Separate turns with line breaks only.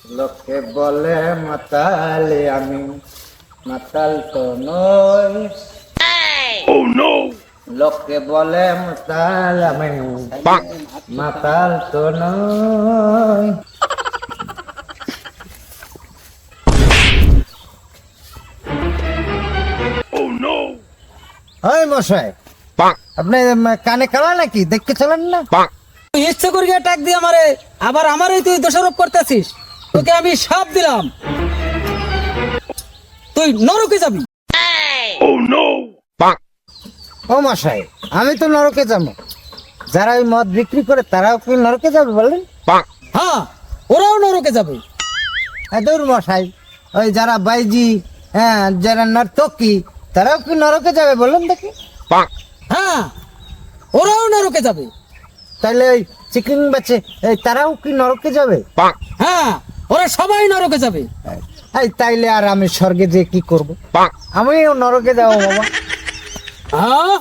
লোকে বলে মাতালে আমি মাতাল তো নই। লোকে বলে মাতাল আমি মাতাল তো নই। ওই মশাই, আপনি কানে কালা নাকি? দেখতে চলেন না?
তুই ইচ্ছে করিয়া টাক দিয়ে আমারে আবার আমারই তুই দোষারোপ করতেছিস। তোকে আমি সাপ দিলাম, তুই নরকে যাবি।
ও মশাই, আমি তো নরকে যাবো। যারা ওই মদ বিক্রি করে তারাও কি নরকে যাবে বলেন?
হ্যাঁ, ওরাও নরকে যাবে।
দূর মশাই, ওই যারা বাইজি, হ্যাঁ, যারা নর্তকী, তারাও কি নরকে যাবে বলেন দেখি?
হ্যাঁ, ওরাও নরকে যাবে।
তাহলে ওই চিকেন বেচে তারাও কি নরকে যাবে?
হ্যাঁ, ওরা সবাই নরকে যাবে।
এই তাইলে আর আমি স্বর্গে যেয়ে কি করব? আমিও নরকে যাবো বাবা।
হ্যাঁ,